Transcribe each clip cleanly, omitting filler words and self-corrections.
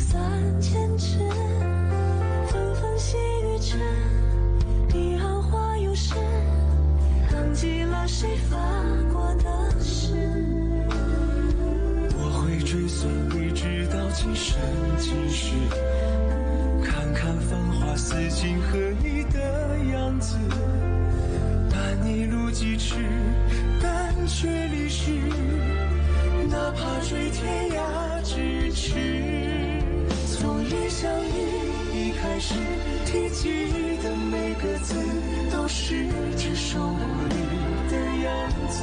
散坚持，纷纷细雨之，彼岸花又是，浪迹了谁发过的誓。我会追随你直到今生今世，看看繁华似锦和你的样子，伴你路几尺，但却离世，哪怕追天涯咫尺。从一相遇一开始，提及的每个字，都是这首我里的样子。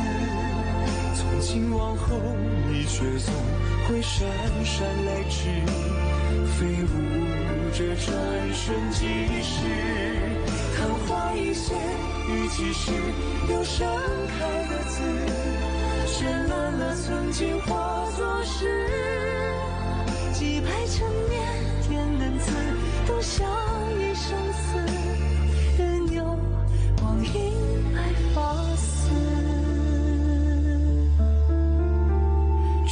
从今往后，你却总会姗姗来迟，飞舞这转瞬即逝。昙花一现，雨几时，又盛开的字，绚烂了曾经化作诗。几百成年天恩赐，都相依生死，任由光阴来发丝。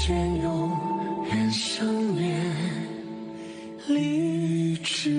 愿永远相恋立志。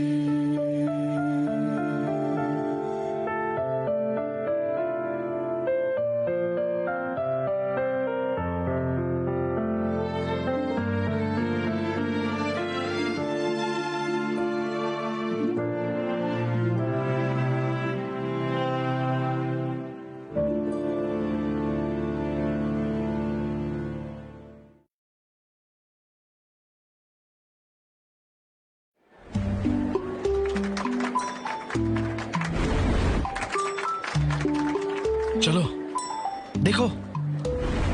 चलो देखो,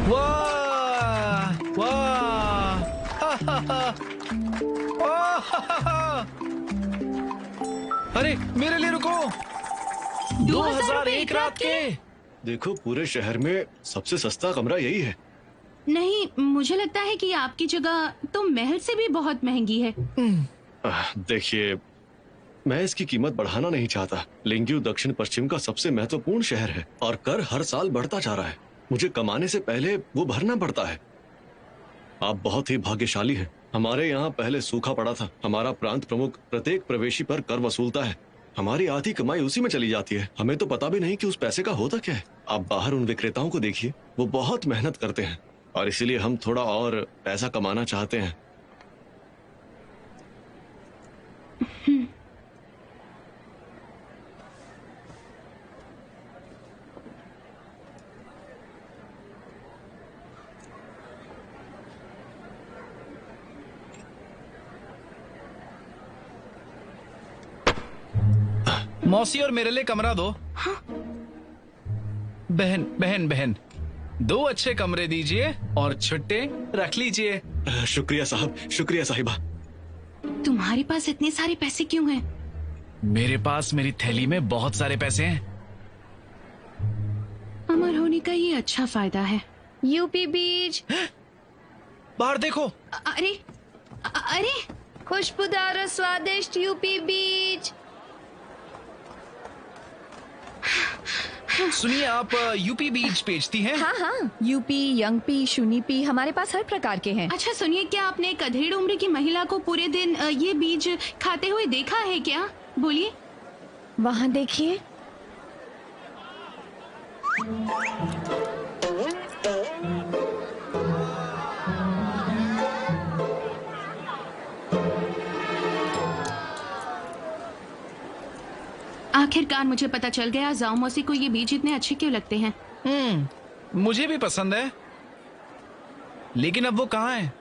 वाह वाह, हा हा हा, वाह हा हा हा। अरे मेरे लिए रुको, 2001 रात के। देखो, पूरे शहर में सबसे सस्ता कमरा यही है। नहीं, मुझे लगता है कि आपकी जगह तो महल से भी बहुत महंगी है। देखिए, मैं इसकी कीमत बढ़ाना नहीं चाहता। लिंग्यू दक्षिण पश्चिम का सबसे महत्वपूर्ण शहर है और कर हर साल बढ़ता जा रहा है। मुझे कमाने से पहले वो भरना पड़ता है। आप बहुत ही भाग्यशाली हैं। हमारे यहाँ पहले सूखा पड़ा था। हमारा प्रांत प्रमुख प्रत्येक प्रवेशी पर कर वसूलता है। हमारी आधी कमाई उसी में चली जाती है। हमें तो पता भी नहीं कि उस पैसे का होता क्या है। आप बाहर उन विक्रेताओं को देखिए, वो बहुत मेहनत करते हैं और इसीलिए हम थोड़ा और पैसा कमाना चाहते हैं। मौसी और मेरे लिए कमरा दो। हाँ? बहन बहन बहन, 2 अच्छे कमरे दीजिए और छुट्टे रख लीजिए। शुक्रिया साहब, शुक्रिया साहिबा। तुम्हारे पास इतने सारे पैसे क्यों हैं? मेरे पास मेरी थैली में बहुत सारे पैसे हैं। अमर होने का ये अच्छा फायदा है। यूपी बीज। बाहर देखो। अरे अरे, खुशबूदार और स्वादिष्ट यूपी बीज। सुनिए, आप यूपी बीज बेचती हैं? हाँ हाँ, यूपी, यंग पी, शूनी पी, हमारे पास हर प्रकार के हैं। अच्छा सुनिए, क्या आपने एक अधेड़ उम्र की महिला को पूरे दिन ये बीज खाते हुए देखा है क्या? बोलिए। वहाँ देखिए। आखिरकार मुझे पता चल गया जाओ मौसी को ये बीज इतने अच्छे क्यों लगते हैं। मुझे भी पसंद है, लेकिन अब वो कहाँ है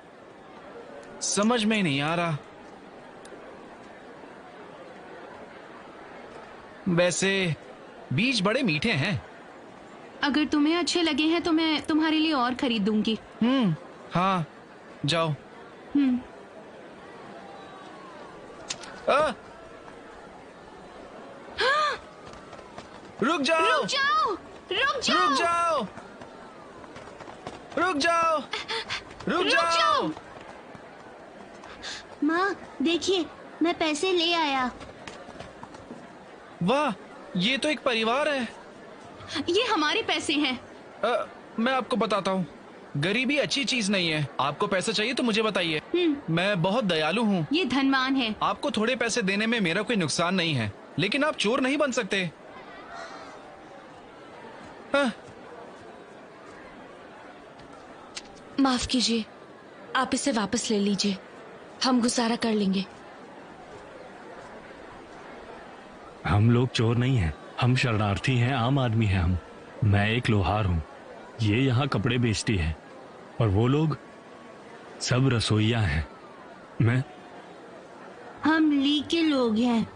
समझ में ही नहीं आ रहा। वैसे बीज बड़े मीठे हैं। अगर तुम्हें अच्छे लगे हैं तो मैं तुम्हारे लिए और खरीद दूंगी। हाँ, जाओ। रुक जाओ, रुक जाओ, रुक जाओ, रुक जाओ, रुक जाओ, रुक जाओ। माँ देखिए, मैं पैसे ले आया। वाह, ये तो एक परिवार है। ये हमारे पैसे हैं। मैं आपको बताता हूँ। गरीबी अच्छी चीज नहीं है। आपको पैसे चाहिए तो मुझे बताइए, मैं बहुत दयालु हूँ। ये धनवान है। आपको थोड़े पैसे देने में मेरा कोई नुकसान नहीं है, लेकिन आप चोर नहीं बन सकते। हाँ। माफ कीजिए, आप इसे वापस ले लीजिए, हम गुजारा कर लेंगे। हम लोग चोर नहीं हैं, हम शरणार्थी हैं, आम आदमी हैं हम। मैं एक लोहार हूँ, ये यहाँ कपड़े बेचती है, और वो लोग सब रसोइया हैं। हम ली के लोग हैं।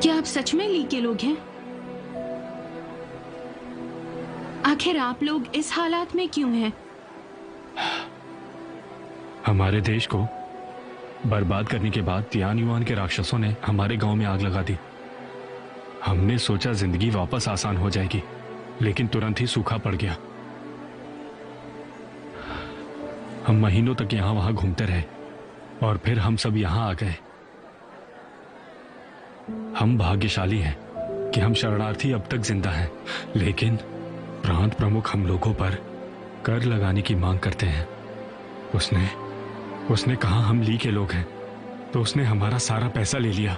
क्या आप सच में ली के लोग हैं? आखिर आप लोग इस हालात में क्यों हैं? हमारे देश को बर्बाद करने के बाद तियान युआन के राक्षसों ने हमारे गांव में आग लगा दी। हमने सोचा जिंदगी वापस आसान हो जाएगी, लेकिन तुरंत ही सूखा पड़ गया। हम महीनों तक यहां वहां घूमते रहे और फिर हम सब यहां आ गए। हम भाग्यशाली हैं कि हम शरणार्थी अब तक जिंदा हैं, लेकिन प्रांत प्रमुख हम लोगों पर कर लगाने की मांग करते हैं। उसने कहा हम ली के लोग हैं, तो उसने हमारा सारा पैसा ले लिया।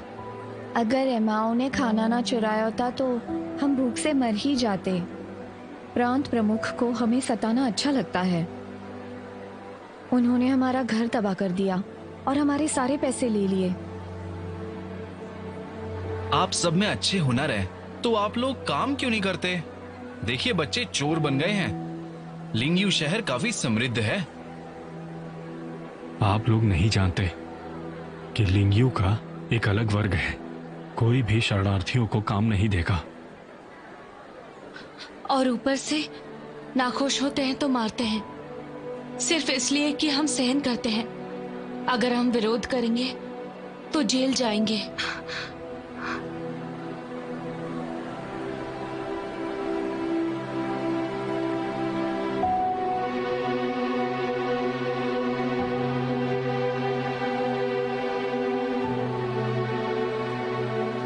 अगर एमाओ ने खाना ना चुराया होता तो हम भूख से मर ही जाते। प्रांत प्रमुख को हमें सताना अच्छा लगता है। उन्होंने हमारा घर तबाह कर दिया और हमारे सारे पैसे ले लिए। आप सब में अच्छे हुनर है, तो आप लोग काम क्यों नहीं करते? देखिए बच्चे चोर बन गए हैं। लिंगयू शहर काफी समृद्ध है। आप लोग नहीं जानते कि लिंगयू का एक अलग वर्ग है। कोई भी शरणार्थियों को काम नहीं देगा, और ऊपर से नाखुश होते हैं तो मारते हैं, सिर्फ इसलिए कि हम सहन करते हैं। अगर हम विरोध करेंगे तो जेल जाएंगे।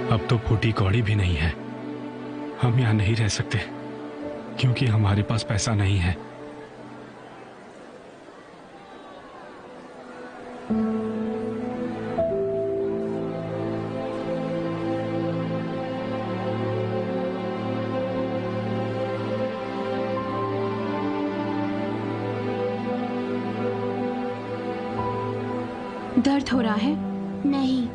अब तो फूटी कौड़ी भी नहीं है। हम यहाँ नहीं रह सकते क्योंकि हमारे पास पैसा नहीं है। दर्द हो रहा है? नहीं।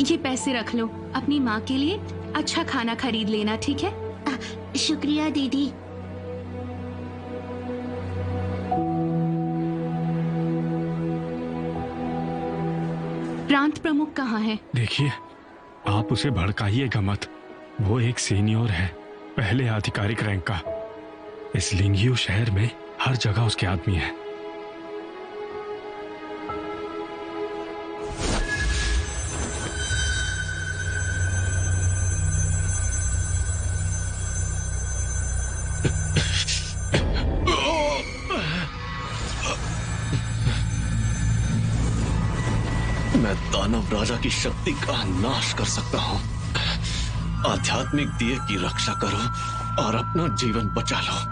ये पैसे रख लो, अपनी माँ के लिए अच्छा खाना खरीद लेना, ठीक है? शुक्रिया दीदी। प्रांत प्रमुख कहाँ है? देखिए, आप उसे भड़काइएगा मत। वो एक सीनियर है, पहले आधिकारिक रैंक का। इस लिंगयू शहर में हर जगह उसके आदमी है। मैं दानव राजा की शक्ति का नाश कर सकता हूँ। आध्यात्मिक दिए की रक्षा करो और अपना जीवन बचा लो।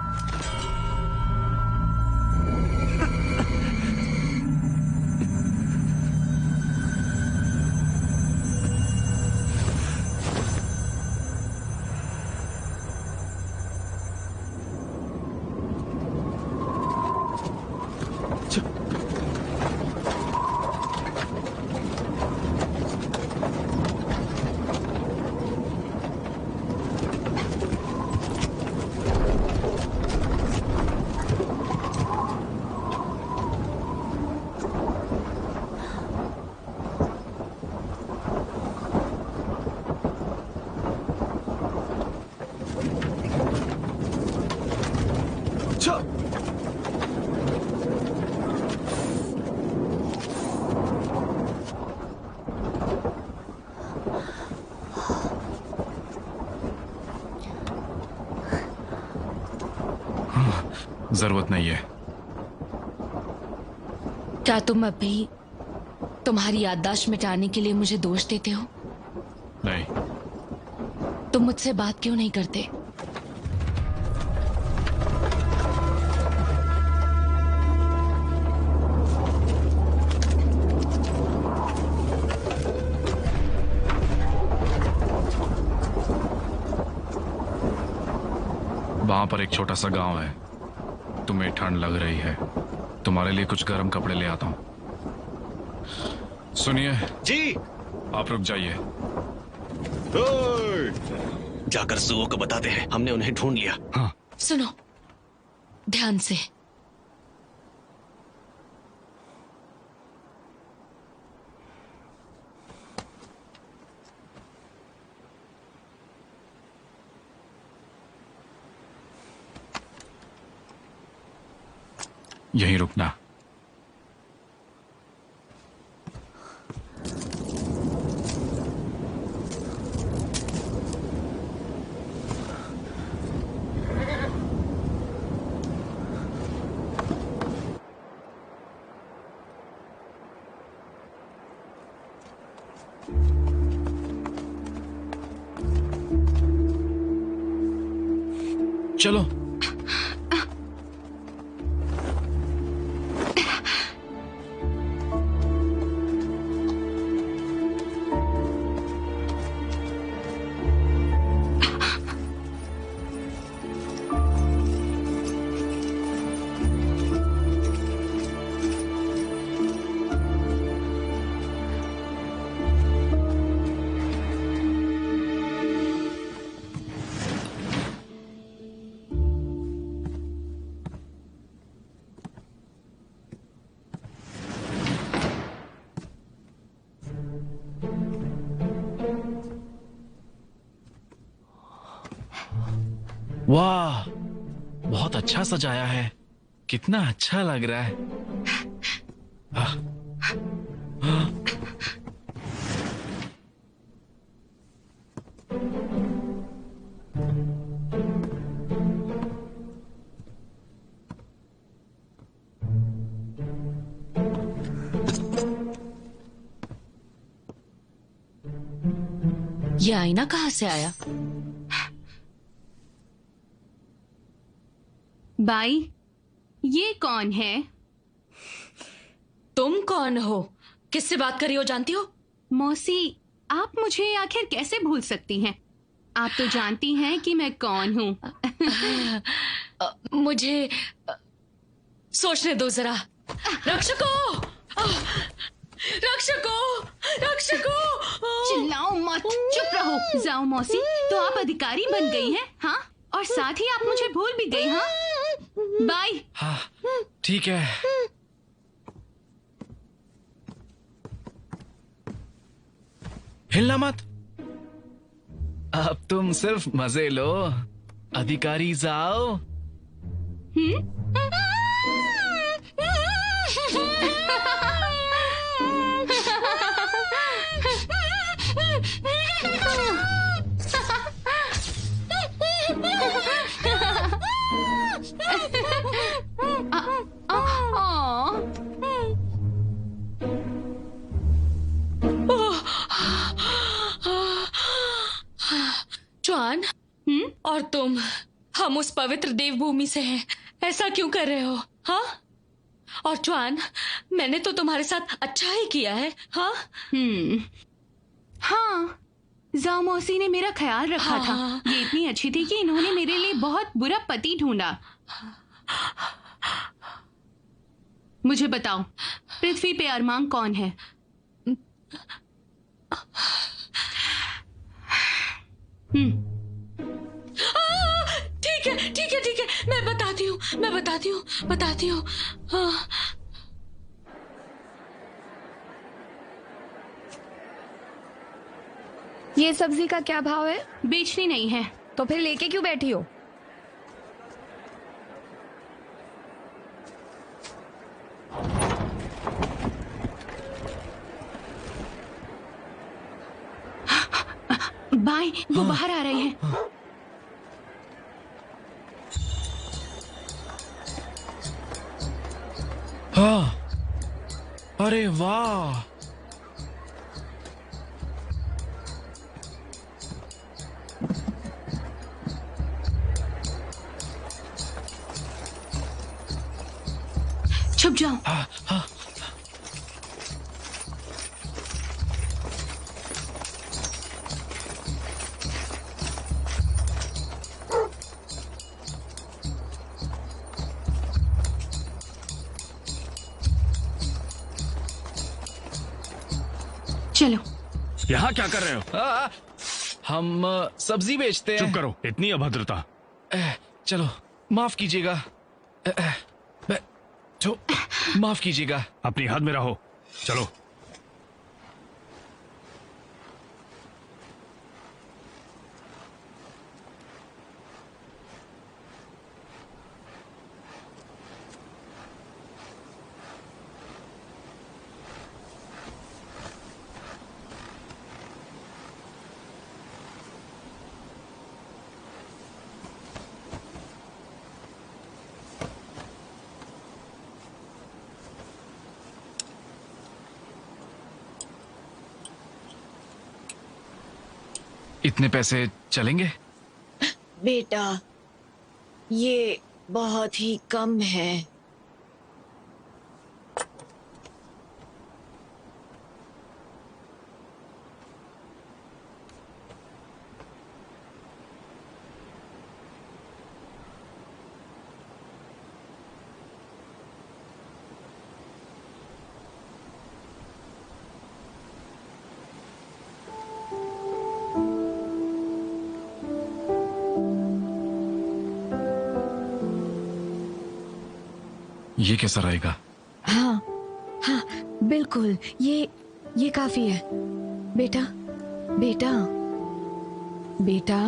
जरूरत नहीं है। क्या तुम अभी तुम्हारी याददाश्त मिटाने के लिए मुझे दोष देते हो? नहीं। तुम मुझसे बात क्यों नहीं करते? वहां पर एक छोटा सा गांव है। तुम्हें ठंड लग रही है, तुम्हारे लिए कुछ गर्म कपड़े ले आता हूं। सुनिए जी। आप रुक जाइए। जाकर सुओ को बताते हैं हमने उन्हें ढूंढ लिया। हाँ। सुनो ध्यान से। यहीं रुकना। चलो। वाह, बहुत अच्छा सजाया है। कितना अच्छा लग रहा है। आह, आह। ये आईना कहाँ से आया? बाई, ये कौन है? तुम कौन हो? किससे बात कर रही हो जानती हो? मौसी, आप मुझे आखिर कैसे भूल सकती हैं? आप तो जानती हैं कि मैं कौन हूँ। मुझे सोचने दो जरा। रक्षकों! रक्षकों! रक्षकों! चिल्लाओ मत, चुप रहो। जाओ मौसी, तो आप अधिकारी बन गई हैं, हाँ? और साथ ही आप मुझे भूल भी गई, हाँ? बाय। हाँ, ठीक है। हिलना मत। अब तुम सिर्फ मजे लो। अधिकारी जाओ। च्वान, और तुम, हम उस पवित्र देवभूमि से हैं, ऐसा क्यों कर रहे हो? हाँ? और च्वान, मैंने तो तुम्हारे साथ अच्छा ही किया है, हाँ? हाँ, जाओ मौसी ने मेरा ख्याल रखा था। ये इतनी अच्छी थी कि इन्होंने मेरे लिए बहुत बुरा पति ढूंढा। मुझे बताओ, पृथ्वी पे अरमांग कौन है? ठीक है, ठीक है, ठीक है, मैं बताती हूँ, बताती हूँ। हाँ। ये सब्जी का क्या भाव है? बेचनी नहीं है। तो फिर लेके क्यों बैठी हो? बाय, वो बाहर आ रहे हैं। अरे वाह, छुप जाओ। हाँ हाँ। चलो। यहाँ क्या कर रहे हो? हम सब्जी बेचते हैं। चुप करो, इतनी अभद्रता। चलो माफ कीजिएगा। तो माफ कीजिएगा। अपनी हद में रहो, चलो। इतने पैसे चलेंगे? बेटा, ये बहुत ही कम है। ये कैसा रहेगा? हाँ हाँ, बिल्कुल, ये काफी है। बेटा, बेटा, बेटा।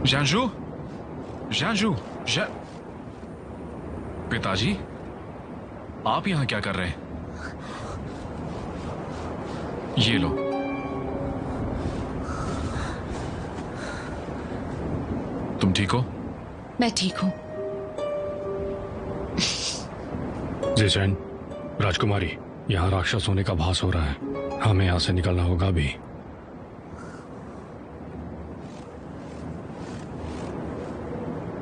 जानजू, जानजू, पिताजी, आप यहां क्या कर रहे हैं? ये लो। तुम ठीक हो? मैं ठीक हूँ। जिसैन, राजकुमारी, यहाँ राक्षस होने का भास हो रहा है। हमें यहाँ से निकलना होगा भी।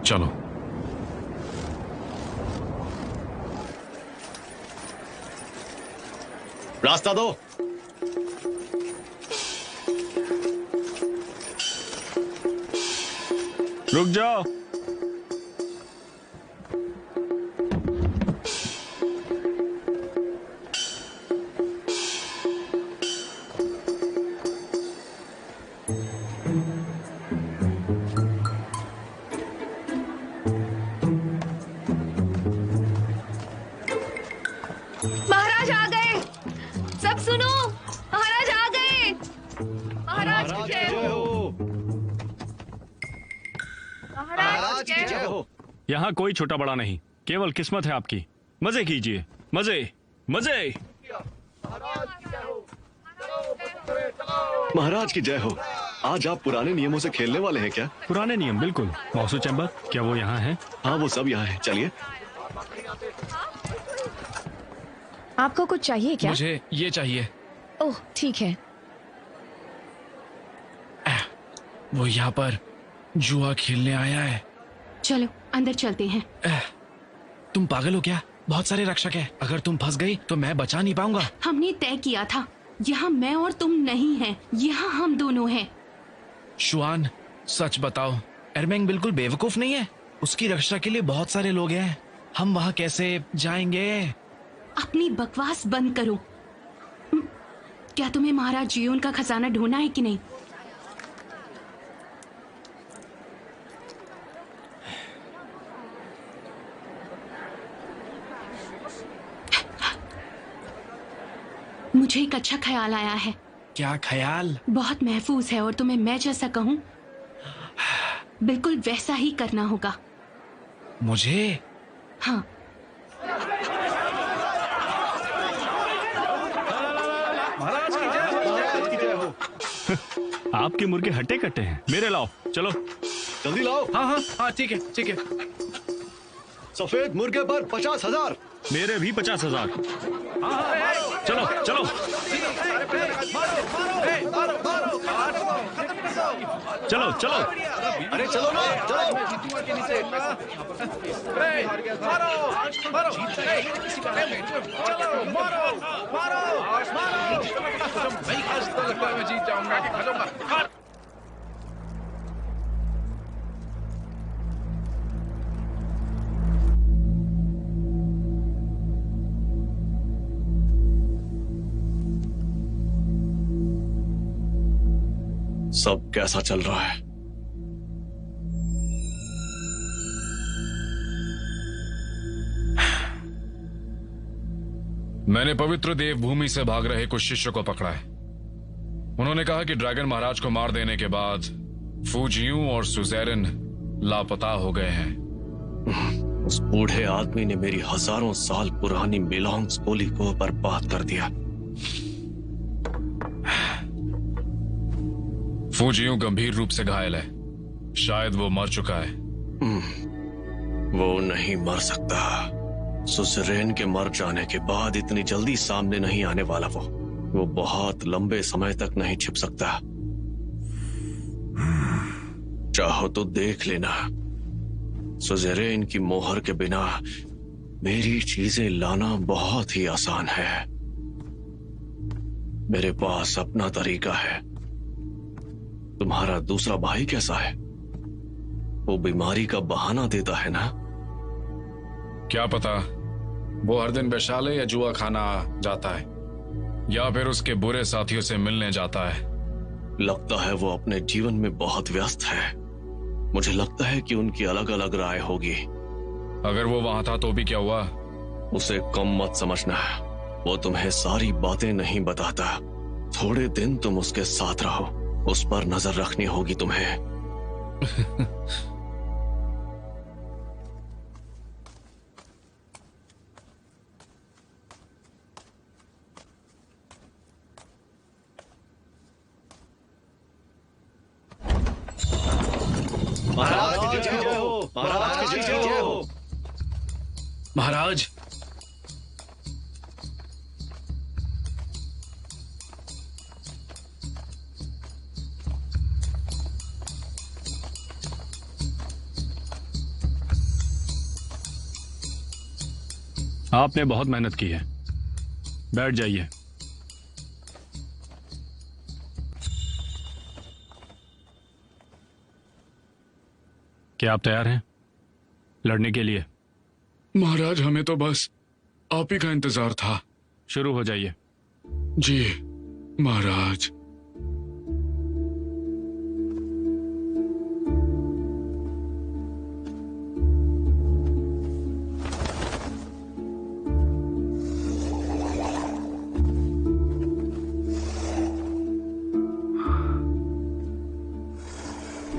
चलो। रास्ता दो। रुक जाओ। महाराज आ गए। सब सुनो, महाराज आ गए। महाराज की जय हो। महाराज की जय हो। यहाँ कोई छोटा बड़ा नहीं, केवल किस्मत है आपकी। मजे कीजिए, मजे मजे। महाराज की जय हो। आज आप पुराने नियमों से खेलने वाले हैं क्या? पुराने नियम, बिल्कुल। मौसू चैम्बर, क्या वो यहाँ है? हाँ, वो सब यहाँ है। चलिए। आपको कुछ चाहिए क्या? मुझे ये चाहिए। ओह, ठीक है। वो यहाँ पर जुआ खेलने आया है। चलो अंदर चलते हैं। तुम पागल हो क्या? बहुत सारे रक्षक हैं। अगर तुम फंस गई तो मैं बचा नहीं पाऊंगा। हमने तय किया था, यहाँ मैं और तुम नहीं हैं, यहाँ हम दोनों हैं। शुआन, सच बताओ, एरमेंग बिल्कुल बेवकूफ नहीं है। उसकी रक्षा के लिए बहुत सारे लोग हैं। हम वहाँ कैसे जाएंगे? अपनी बकवास बंद करो। क्या तुम्हें महाराज जियोन का खजाना ढूंढना है कि नहीं? मुझे एक अच्छा ख्याल आया है। क्या ख्याल? बहुत महफूज है और तुम्हें मैं जैसा कहूँ बिल्कुल वैसा ही करना होगा। मुझे? हाँ। आपके मुर्गे हट्टे कट्टे हैं, मेरे लाओ, चलो जल्दी लाओ। हाँ हाँ हाँ, ठीक है ठीक है। सफेद मुर्गे पर 50,000। मेरे भी 50,000। चलो चलो। चलो चलो। अरे चलो ना, चलो। मैं जीत जाऊंगा कि खत्म। सब कैसा चल रहा है? मैंने पवित्र देवभूमि से भाग रहे कुछ शिष्यों को पकड़ा है। उन्होंने कहा कि ड्रैगन महाराज को मार देने के बाद फूजियू और सुजैरन लापता हो गए हैं। उस बूढ़े आदमी ने मेरी हजारों साल पुरानी मिलोंग्स बोली को बर्बाद कर दिया। फूजियू गंभीर रूप से घायल है, शायद वो मर चुका है। वो नहीं मर सकता। सुजरेन के मर जाने के बाद इतनी जल्दी सामने नहीं आने वाला। वो बहुत लंबे समय तक नहीं छिप सकता। चाहो तो देख लेना, सुजरेन की मोहर के बिना मेरी चीजें लाना बहुत ही आसान है। मेरे पास अपना तरीका है। तुम्हारा दूसरा भाई कैसा है? वो बीमारी का बहाना देता है ना? क्या पता, वो हर दिन वैशाले या जुआ खाना जाता है, या फिर उसके बुरे साथियों से मिलने जाता है। लगता है वो अपने जीवन में बहुत व्यस्त है। मुझे लगता है कि उनकी अलग अलग राय होगी। अगर वो वहां था तो भी क्या हुआ? उसे कम मत समझना। वो तुम्हें सारी बातें नहीं बताता। थोड़े दिन तुम उसके साथ रहो, उस पर नजर रखनी होगी तुम्हें। महाराज की जय हो, महाराज की जय हो। महाराज, आपने बहुत मेहनत की है, बैठ जाइए। क्या आप तैयार हैं लड़ने के लिए? महाराज, हमें तो बस आप ही का इंतजार था। शुरू हो जाइए। जी महाराज।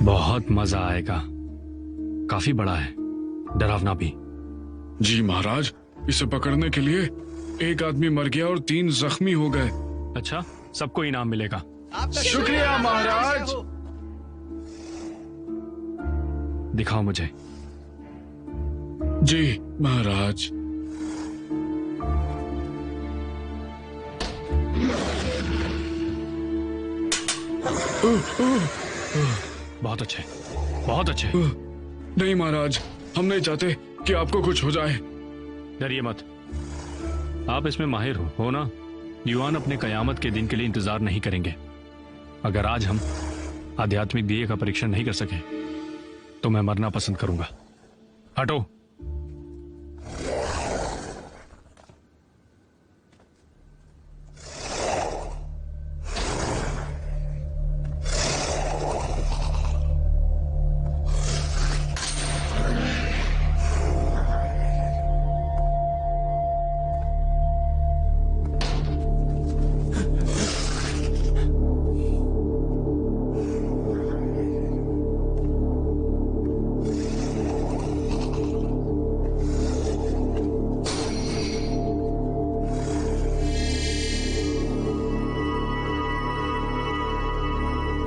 बहुत मजा आएगा। काफी बड़ा है, डरावना भी। जी महाराज, इसे पकड़ने के लिए एक आदमी मर गया और 3 जख्मी हो गए। अच्छा, सबको इनाम मिलेगा। शुक्रिया महाराज। दिखाओ मुझे। जी महाराज। बहुत अच्छे, बहुत अच्छे। नहीं महाराज, हम नहीं चाहते कि आपको कुछ हो जाए। डरिए मत, आप इसमें माहिर हो ना? युवान अपने कयामत के दिन के लिए इंतजार नहीं करेंगे। अगर आज हम आध्यात्मिक दिए का परीक्षण नहीं कर सके तो मैं मरना पसंद करूंगा। हटो।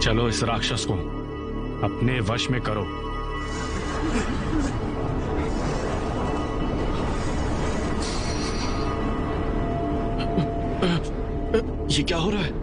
चलो इस राक्षस को अपने वश में करो। ये क्या हो रहा है?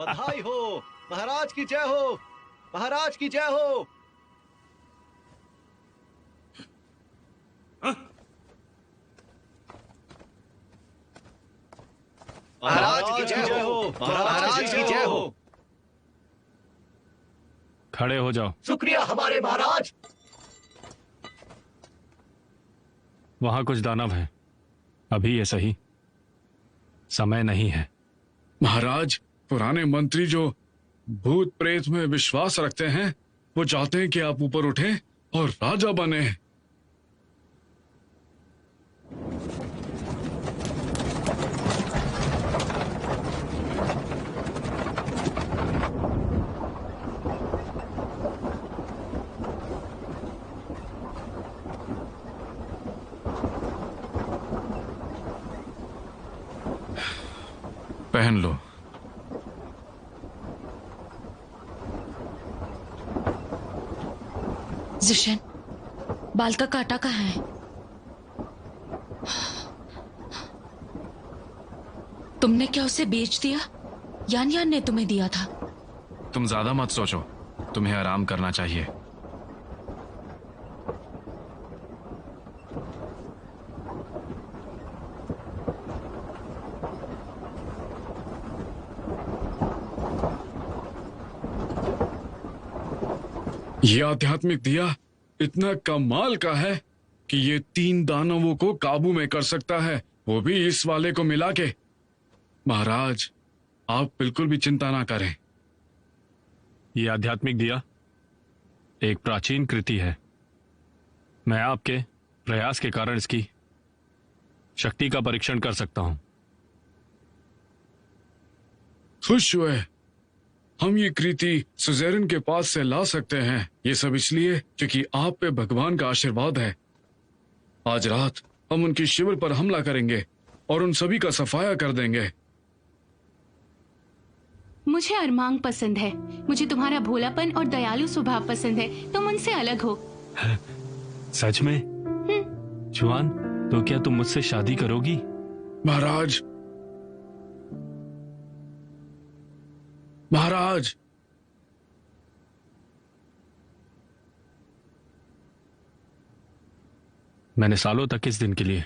बधाई हो, महाराज की जय हो, महाराज की जय हो। महाराज की जय हो, महाराज की जय हो। खड़े हो जाओ। शुक्रिया हमारे महाराज। वहां कुछ दानव हैं, अभी ये सही समय नहीं है। महाराज, पुराने मंत्री जो भूत प्रेत में विश्वास रखते हैं, वो चाहते हैं कि आप ऊपर उठें और राजा बने। पहन लो। जिशन, बाल का कांटा कहाँ है? तुमने क्या उसे बेच दिया? यान यान ने तुम्हें दिया था? तुम ज्यादा मत सोचो, तुम्हें आराम करना चाहिए। ये आध्यात्मिक दिया इतना कमाल का है कि ये 3 दानवों को काबू में कर सकता है, वो भी इस वाले को मिला के। महाराज, आप बिल्कुल भी चिंता ना करें। ये आध्यात्मिक दिया एक प्राचीन कृति है। मैं आपके प्रयास के कारण इसकी शक्ति का परीक्षण कर सकता हूं। खुश हुए, हम ये कृति सुज़ेरन के पास से ला सकते हैं। ये सब इसलिए क्योंकि आप पे भगवान का आशीर्वाद है। आज रात हम उनके शिविर पर हमला करेंगे और उन सभी का सफाया कर देंगे। मुझे अरमांग पसंद है। मुझे तुम्हारा भोलापन और दयालु स्वभाव पसंद है। तुम उनसे अलग हो। सच में? जुआन, तो क्या तुम मुझसे शादी करोगी? महाराज, महाराज, मैंने सालों तक इस दिन के लिए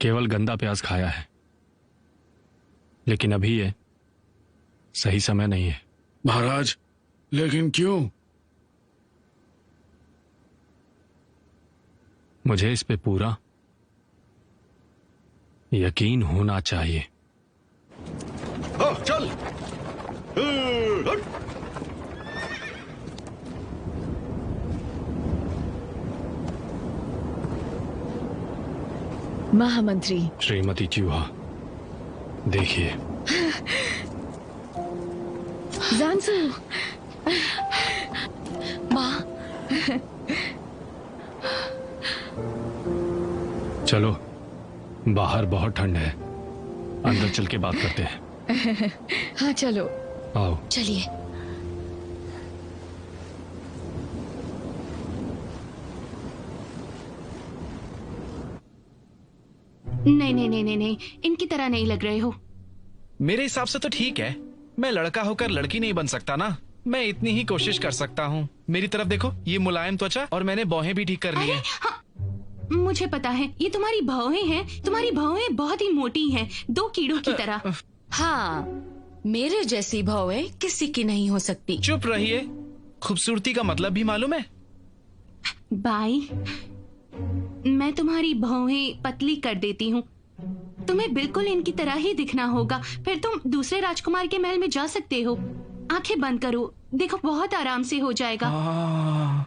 केवल गंदा प्याज खाया है, लेकिन अभी ये सही समय नहीं है। महाराज, लेकिन क्यों? मुझे इस पे पूरा यकीन होना चाहिए। चल। महामंत्री। श्रीमती चूहा, देखिए। जानसू। माँ। चलो, बाहर बहुत ठंड है, अंदर चल के बात करते हैं। हाँ चलो। आओ। चलिए। नहीं, इनकी तरह नहीं लग रहे हो। मेरे हिसाब से तो ठीक है। मैं लड़का होकर लड़की नहीं बन सकता ना। मैं इतनी ही कोशिश कर सकता हूँ। मेरी तरफ देखो, ये मुलायम त्वचा और मैंने भौहें भी ठीक कर ली है। हाँ, मुझे पता है, ये तुम्हारी भौहें हैं। तुम्हारी भौहें बहुत ही मोटी हैं, 2 कीड़ों की तरह। हाँ, मेरे जैसी भौवें किसी की नहीं हो सकती। चुप रहिए। खूबसूरती का मतलब भी मालूम है? बाई, मैं तुम्हारी भौहें पतली कर देती हूँ। तुम्हें बिल्कुल इनकी तरह ही दिखना होगा, फिर तुम दूसरे राजकुमार के महल में जा सकते हो। आंखें बंद करो, देखो बहुत आराम से हो जाएगा।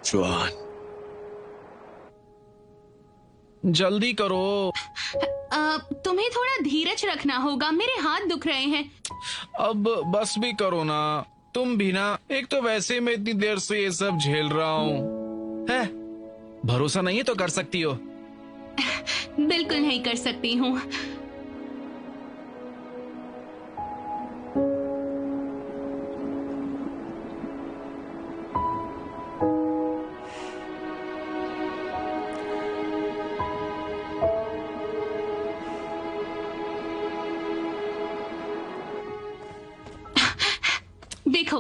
जुआन, जल्दी करो। तुम्हें थोड़ा धीरज रखना होगा, मेरे हाथ दुख रहे हैं। अब बस भी करो ना, तुम भी ना। एक तो वैसे मैं इतनी देर से ये सब झेल रहा हूँ। है भरोसा नहीं है तो कर सकती हो। बिल्कुल नहीं कर सकती हूँ। देखो,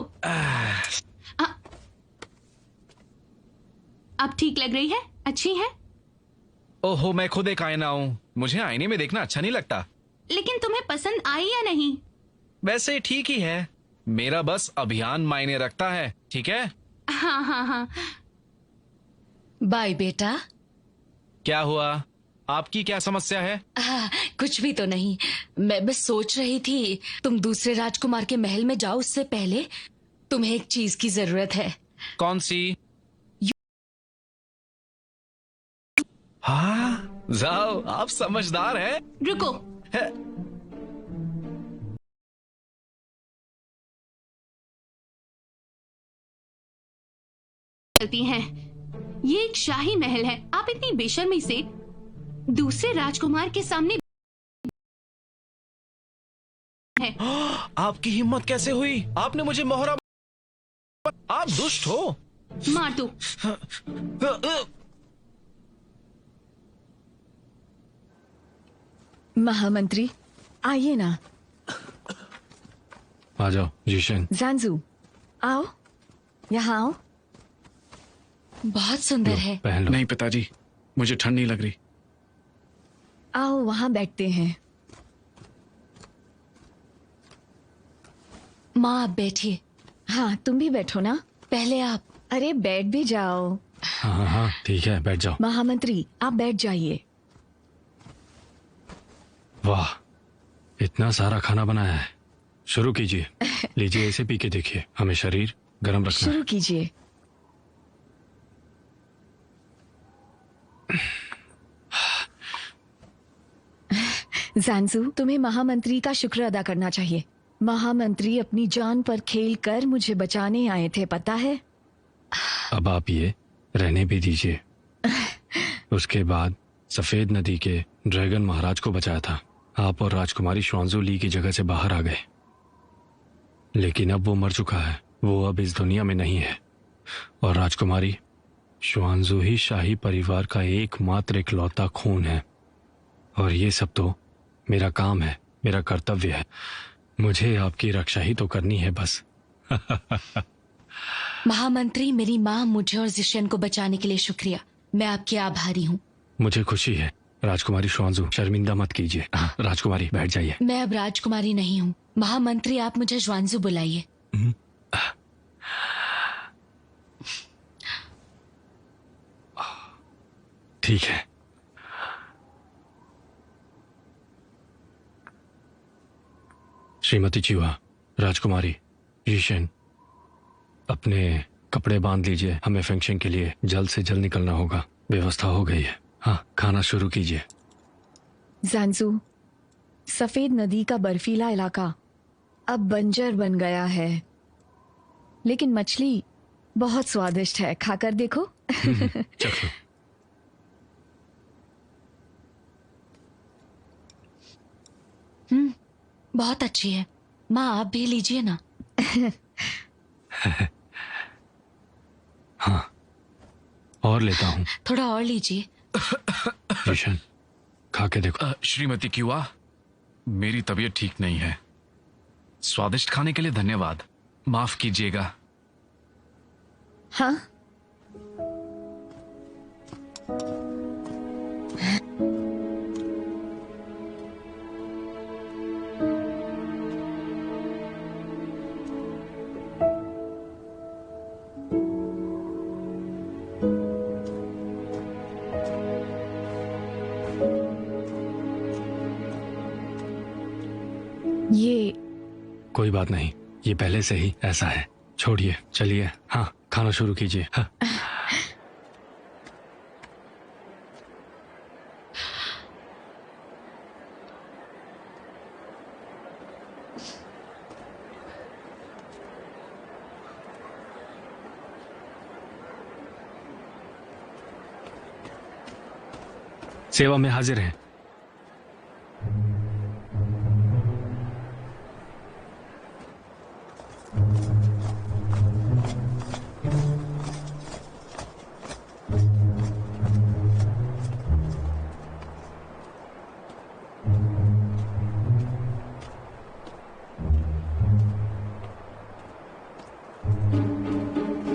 अब ठीक लग रही है? अच्छी है? ओहो, मैं खुद एक आईना हूँ, मुझे आईने में देखना अच्छा नहीं लगता। लेकिन तुम्हें पसंद आई या नहीं? वैसे ठीक ही है, मेरा बस अभियान मायने रखता है। ठीक है? हाँ हाँ हाँ। बाय बेटा। क्या हुआ? आपकी क्या समस्या है? कुछ भी तो नहीं, मैं बस सोच रही थी तुम दूसरे राजकुमार के महल में जाओ उससे पहले तुम्हें एक चीज की जरूरत है। कौन सी? हाँ, जाओ, आप समझदार हैं। रुको। है। चलती हैं। ये एक शाही महल है, आप इतनी बेशर्मी से दूसरे राजकुमार के सामने है। आपकी हिम्मत कैसे हुई? आपने मुझे मोहरा। आप दुष्ट हो। मार दो। महामंत्री, आइए ना। आ जाओ जीशन। जानजू, आओ, यहाँ आओ। बहुत सुंदर है। पहन लो। नहीं पिताजी, मुझे ठंड नहीं लग रही। आओ, वहाँ बैठते हैं। माँ आप बैठिए। हाँ, तुम भी बैठो ना। पहले आप। अरे बैठ भी जाओ। हाँ हाँ ठीक है, बैठ जाओ। महामंत्री, आप बैठ जाइए। वाह, इतना सारा खाना बनाया है। शुरू कीजिए। लीजिए, इसे पी के देखिए, हमें शरीर गर्म रखना शुरू है। कीजिए। जानजू, तुम्हें महामंत्री का शुक्र अदा करना चाहिए। महामंत्री अपनी जान पर खेल कर मुझे बचाने आए थे, पता है? अब आप ये रहने भी दीजिए। उसके बाद सफेद नदी के ड्रैगन महाराज को बचाया था। आप और राजकुमारी श्वांजू ली की जगह से बाहर आ गए, लेकिन अब वो मर चुका है। वो अब इस दुनिया में नहीं है, और राजकुमारी श्वांजू ही शाही परिवार का एकमात्र इकलौता खून है। और ये सब तो मेरा काम है, मेरा कर्तव्य है। मुझे आपकी रक्षा ही तो करनी है बस। महामंत्री, मेरी माँ मुझे और जिशन को बचाने के लिए शुक्रिया। मैं आपकी आभारी हूँ। मुझे खुशी है। राजकुमारी श्वांजू, शर्मिंदा मत कीजिए। राजकुमारी बैठ जाइए। मैं अब राजकुमारी नहीं हूँ। महामंत्री, आप मुझे श्वांजू बुलाइए। ठीक है। श्रीमती चिवा, राजकुमारी, ईशन, अपने कपड़े बांध लीजिए। हमें फंक्शन के लिए जल्द से जल्द निकलना होगा। व्यवस्था हो गई है। हाँ, खाना शुरू कीजिए। जानजू, सफेद नदी का बर्फीला इलाका अब बंजर बन गया है, लेकिन मछली बहुत स्वादिष्ट है। खाकर देखो। चख लो। बहुत अच्छी है। माँ आप भी लीजिए ना। हाँ, और लेता हूँ। थोड़ा और लीजिए। जिशन, खा के देखो। श्रीमती क्यूआ, मेरी तबीयत ठीक नहीं है। स्वादिष्ट खाने के लिए धन्यवाद। माफ कीजिएगा। हाँ, ये कोई बात नहीं, ये पहले से ही ऐसा है। छोड़िए, चलिए। हाँ, खाना शुरू कीजिए। हाँ। सेवा में हाजिर हैं।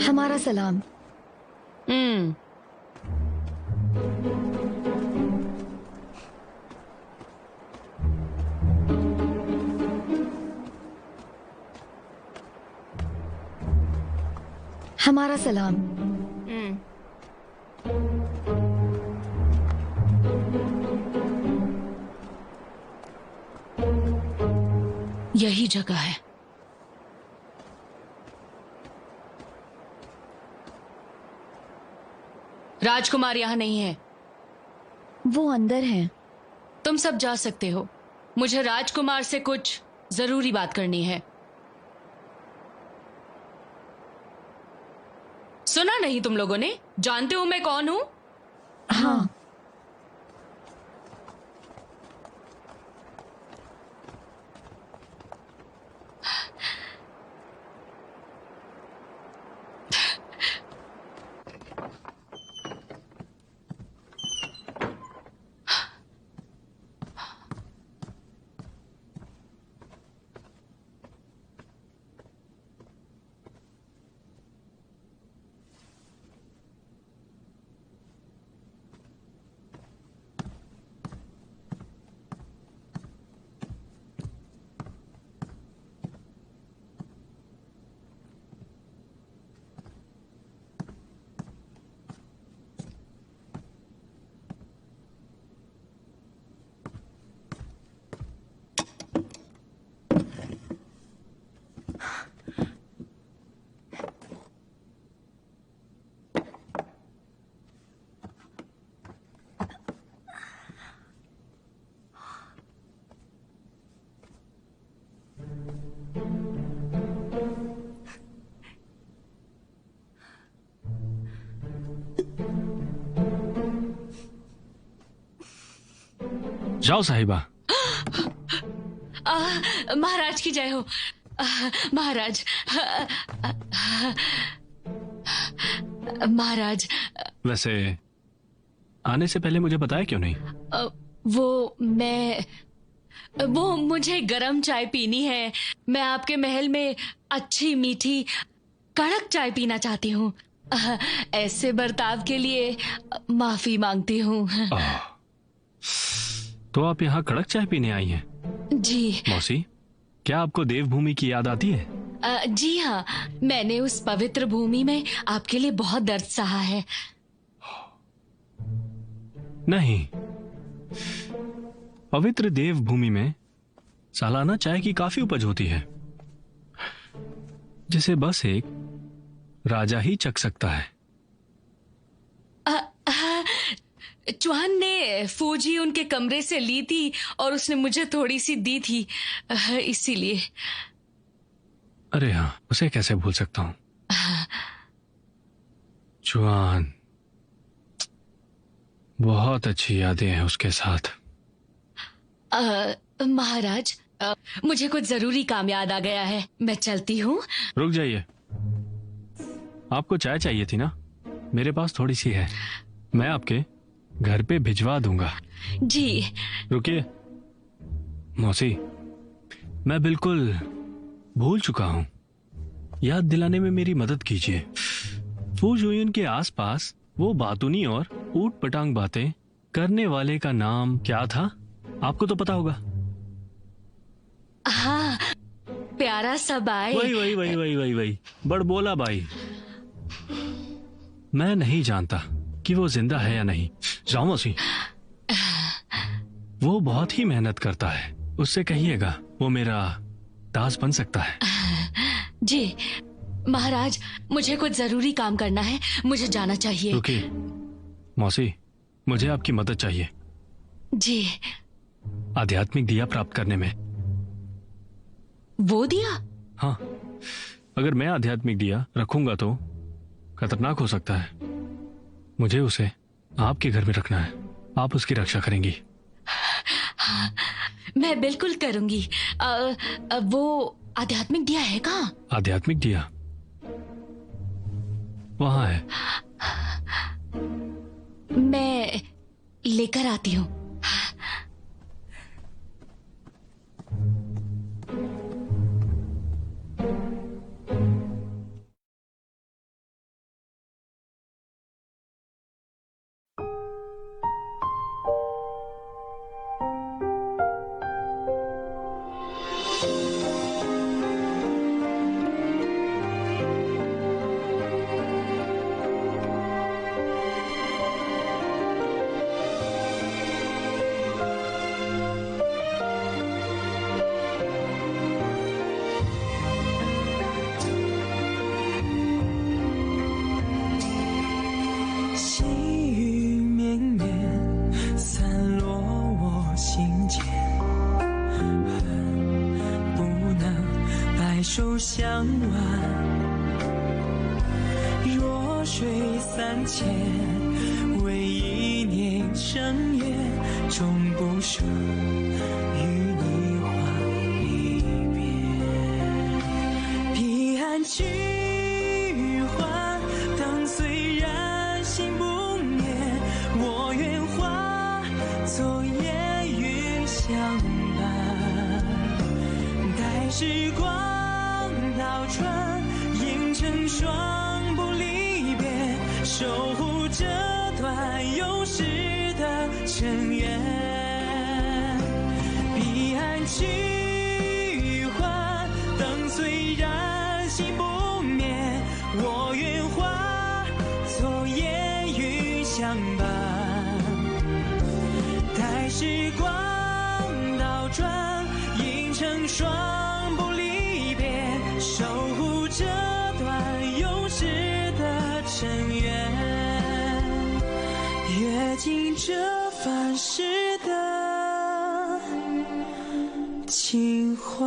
हमारा सलाम। हमारा सलाम। यही जगह है। राजकुमार यहाँ नहीं है। वो अंदर हैं। तुम सब जा सकते हो। मुझे राजकुमार से कुछ जरूरी बात करनी है। सुना नहीं तुम लोगों ने? जानते हो मैं कौन हूं? हाँ, जाओ साहिबा। महाराज की जय हो। महाराज, महाराज। वैसे आने से पहले मुझे बताया क्यों नहीं? वो मुझे गरम चाय पीनी है। मैं आपके महल में अच्छी मीठी कड़क चाय पीना चाहती हूँ। ऐसे बर्ताव के लिए माफी मांगती हूँ। तो आप यहाँ कड़क चाय पीने आई हैं? जी। मौसी, क्या आपको देवभूमि की याद आती है? जी हाँ, मैंने उस पवित्र भूमि में आपके लिए बहुत दर्द सहा है। नहीं, पवित्र देवभूमि में सालाना चाय की काफी उपज होती है, जिसे बस एक राजा ही चख सकता है। चौहान ने फौजी उनके कमरे से ली थी और उसने मुझे थोड़ी सी दी थी, इसीलिए। अरे हाँ, उसे कैसे भूल सकता हूं। चौहान, बहुत अच्छी यादें हैं उसके साथ। महाराज, मुझे कुछ जरूरी काम याद आ गया है, मैं चलती हूँ। रुक जाइए, आपको चाय चाहिए थी ना? मेरे पास थोड़ी सी है, मैं आपके घर पे भिजवा दूंगा। जी। रुकिए मौसी, मैं बिल्कुल भूल चुका हूँ, याद दिलाने में मेरी मदद कीजिए। फू जुयिन के आसपास वो बातूनी और ऊट पटांग बातें करने वाले का नाम क्या था? आपको तो पता होगा। हाँ, प्यारा सा बाई। वही बड़बोला बाई। मैं नहीं जानता कि वो जिंदा है या नहीं। जाओ मौसी, वो बहुत ही मेहनत करता है, उससे कहिएगा वो मेरा दास बन सकता है। जी महाराज, मुझे कुछ जरूरी काम करना है, मुझे जाना चाहिए। रुकिए मौसी, मुझे आपकी मदद चाहिए। जी। आध्यात्मिक दिया प्राप्त करने में। वो दिया? हाँ, अगर मैं आध्यात्मिक दिया रखूंगा तो खतरनाक हो सकता है। मुझे उसे आपके घर में रखना है, आप उसकी रक्षा करेंगी। हाँ, मैं बिल्कुल करूंगी। वो आध्यात्मिक दिया है कहाँ? आध्यात्मिक दिया वहां है। मैं लेकर आती हूँ।手相挽，弱水三千，为一念生缘，终不舍与你话离别。彼岸去还，灯虽然心不灭，我愿化作烟云相伴，待时光倒转，映成双不离别，守护这段永世的尘缘。彼岸去还，灯虽然心不灭，我愿化作烟云相伴，待时光倒转，映成双不离别，守护这段永世的尘缘，阅尽这凡世的情欢。